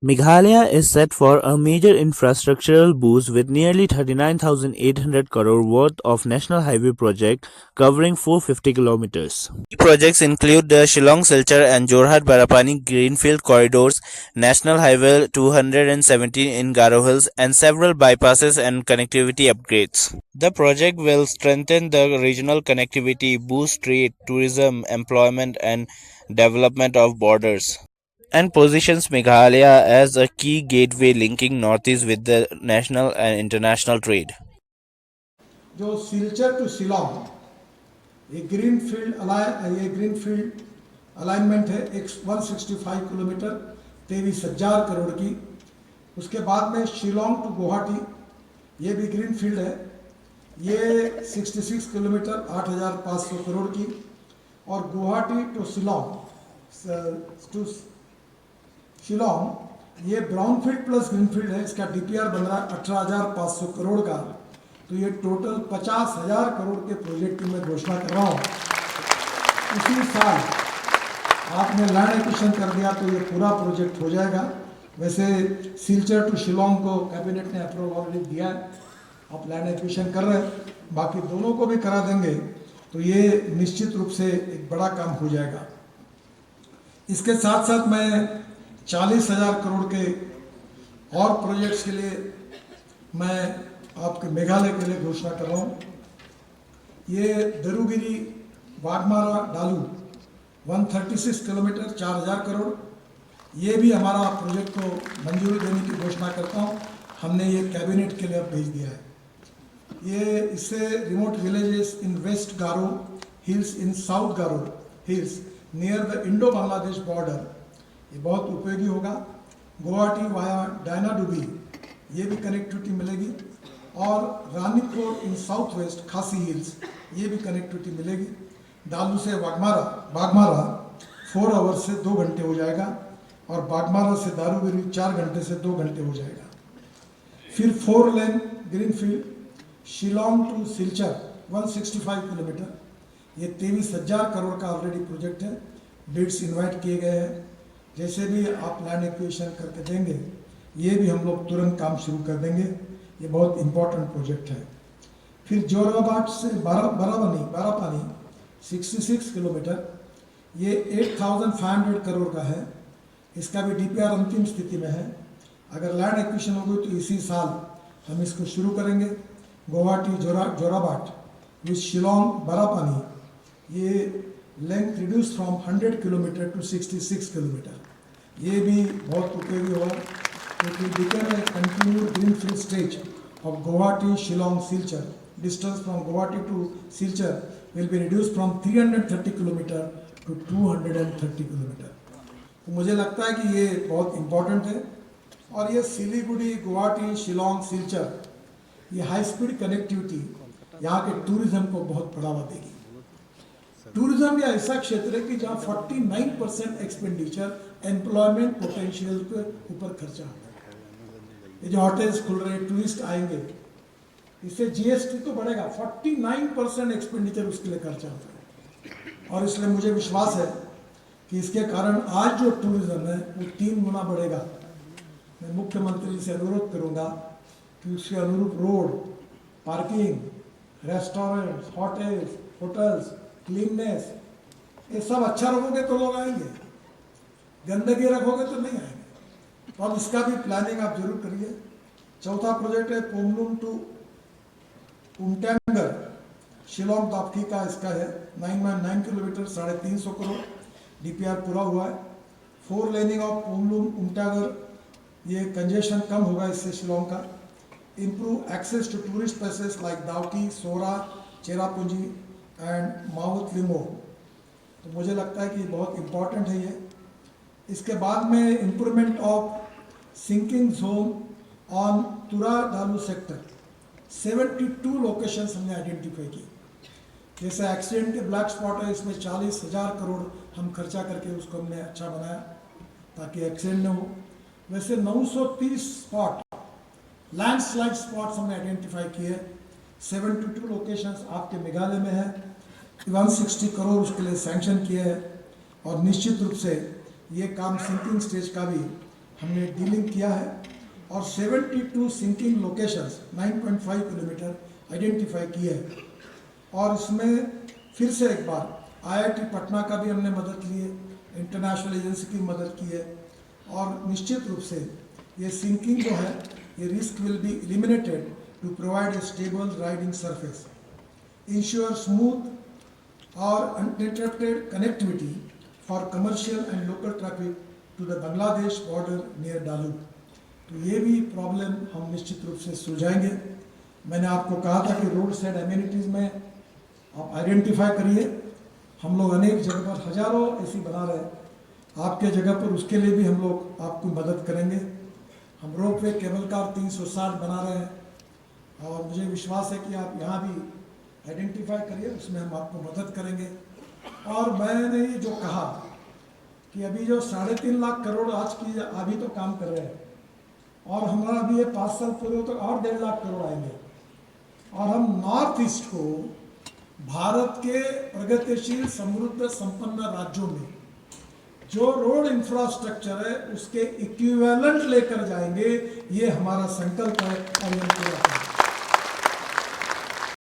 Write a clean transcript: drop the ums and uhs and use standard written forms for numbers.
Meghalaya is set for a major infrastructural boost with nearly 39,800 crore worth of national highway project covering 450 kilometers. Key projects include the Shillong Silchar and Jorhat Barapani greenfield corridors, National Highway 217 in Garo Hills, and several bypasses and connectivity upgrades. The project will strengthen the regional connectivity, boost trade, tourism, employment, and development of borders, and positions Meghalaya as a key gateway linking Northeast with the national and international trade. जो Silchar to Shillong ये green field alignment है 165 kilometre 23,000 crore की। उसके बाद में Shillong to Guwahati ये भी green field है, ये 66 किलोमीटर 8,500 करोड़ की। और गुवाहाटी टू शिलोंग ये brown field plus green field है, इसका डीपीआर बन रहा है 18,500 करोड़ का। तो ये टोटल 50,000 करोड़ के प्रोजेक्ट की मैं घोषणा कर रहा हूँ। इसी साल आपने लैंड एक्विजिशन कर दिया तो ये पूरा प्रोजेक्ट हो जाएगा। वैसे सिलचर टू शिलोंग को कैबिनेट ने अप्रूवल ऑलरेडी दिया है, आप लैंड एक्विजिशन कर रहे हैं, बाकी दोनों को भी करा देंगे तो ये निश्चित रूप से एक बड़ा काम हो जाएगा। इसके साथ साथ मैं 40,000 करोड़ के और प्रोजेक्ट्स के लिए मैं आपके मेघालय के लिए घोषणा कर रहा हूँ। ये दरुगिरी वाघमारा डालू 136 किलोमीटर 4,000 करोड़, ये भी हमारा प्रोजेक्ट को मंजूरी देने की घोषणा करता हूँ। हमने ये कैबिनेट के लिए अब भेज दिया है। ये इससे remote villages in West Garo Hills in South Garo Hills near the Indo Bangladesh border ये बहुत उपयोगी होगा। गुवाहाटी वाया डायनाडुबी ये भी कनेक्टिविटी मिलेगी, और रानीकोट इन साउथ वेस्ट खासी हिल्स ये भी कनेक्टिविटी मिलेगी। डालू से बागमारा 4 आवर्स से 2 घंटे हो जाएगा, और बागमारा से दारूगिरी 4 घंटे से 2 घंटे हो जाएगा। फिर 4 lane greenfield Shillong to Silchar 165 kilometre, ये 23,000 करोड़ का ऑलरेडी प्रोजेक्ट है। बिड्स इन्वाइट किए गए हैं, जैसे भी आप लैंड एक्विजिशन करके देंगे ये भी हम लोग तुरंत काम शुरू कर देंगे। ये बहुत इंपॉर्टेंट प्रोजेक्ट है। फिर जोराबाट से बारापानी 66 किलोमीटर, ये 8,500 करोड़ का है। इसका भी डीपीआर अंतिम स्थिति में है। अगर लैंड एक्विजिशन होगी तो इसी साल हम इसको शुरू करेंगे। गुवाहाटी जोराबाट विथ शिलोंग बारापानी ये length reduce from 100 kilometre to 66 kilometre, ये भी बहुत उपयोगी होगा। It will become a continued greenfield stage of Guwahati, Shillong, Silchar. Distance from Guwahati to Silchar will be reduced from 330 km to 230 km. तो मुझे लगता है कि ये बहुत इम्पोर्टेंट है। और ये सिलीगुड़ी, गुवाहाटी, शिलोंग, सिलचर ये हाई स्पीड कनेक्टिविटी यहाँ के टूरिज्म को बहुत बढ़ावा देगी। टूरिज्म या ऐसा क्षेत्र है कि जहाँ 49% एक्सपेंडिचर एम्प्लॉयमेंट पोटेंशियल के ऊपर खर्चा होता है। ये जो होटल्स खुल रहे हैं, टूरिस्ट आएंगे, इससे जीएसटी तो बढ़ेगा। 49% एक्सपेंडिचर उसके लिए खर्चा होता है, और इसलिए मुझे विश्वास है कि इसके कारण आज जो टूरिज्म है वो 3 गुना बढ़ेगा। मैं मुख्यमंत्री से अनुरोध करूंगा कि उसके अनुरूप road, parking, restaurants, hotels, cleanness ये सब अच्छा रखोगे तो लोग आएंगे, गंदगी रखोगे तो नहीं आएंगे। तो अब इसका भी प्लानिंग आप जरूर करिए। चौथा प्रोजेक्ट है पोमलुम टू उमटेंगर शिलोंग दापकी का, इसका है 9.9 किलोमीटर 350 करोड़, डीपीआर पूरा हुआ है। 4 लेनिंग ऑफ पोमलुम उमटेंगर, ये कंजेशन कम होगा इससे शिलोंग का। Improve access to tourist places like Dawki, Sohra, Cherrapunji and माउथ लिमो। तो मुझे लगता है कि बहुत इम्पॉर्टेंट है ये। इसके बाद में improvement of sinking zone on Tura Dalu sector 72 locations हमने आइडेंटिफाई की। जैसे एक्सीडेंट के ब्लैक स्पॉट है, इसमें 40,000 करोड़ हम खर्चा करके उसको हमने अच्छा बनाया ताकि एक्सीडेंट न हो। वैसे 930 स्पॉट लैंडस्लाइड स्पॉट्स हमने आइडेंटिफाई किए। 72 लोकेशंस आपके मेघालय में है। 160 करोड़ उसके लिए सैंक्शन किए हैं, और निश्चित रूप से ये काम सिंकिंग स्टेज का भी हमने डीलिंग किया है और 72 सिंकिंग लोकेशंस 9.5 किलोमीटर आइडेंटिफाई किए हैं। और इसमें फिर से एक बार IIT पटना का भी हमने मदद ली है, इंटरनेशनल एजेंसी की मदद की है। और निश्चित रूप से ये सिंकिंग जो है ये risk will be eliminated to provide a stable riding surface, ensure smooth और uninterrupted connectivity for commercial and local traffic to the Bangladesh border near Dalu. तो ये भी प्रॉब्लम हम निश्चित रूप से सुलझाएंगे। मैंने आपको कहा था कि रोड साइड एमिनिटीज़ में आप आइडेंटिफाई करिए। हम लोग अनेक जगह पर हज़ारों ऐसी बना रहे हैं, आपके जगह पर उसके लिए भी हम लोग आपको मदद करेंगे। हम रोप वे केबल कार 360 बना रहे हैं और मुझे विश्वास है कि आप यहाँ भी आइडेंटिफाई करिए, उसमें हम आपको मदद करेंगे। और मैंने ये जो कहा कि अभी जो 3.5 लाख करोड़ आज की अभी तो काम कर रहे हैं और हमारा अभी ये 5 साल पूरे हो तो और 1.5 लाख करोड़ आएंगे और हम नॉर्थ ईस्ट को भारत के प्रगतिशील समृद्ध संपन्न राज्यों में जो रोड इंफ्रास्ट्रक्चर है उसके इक्विवेलेंट लेकर जाएंगे। ये हमारा संकल्प है और ये पूरा करेंगे।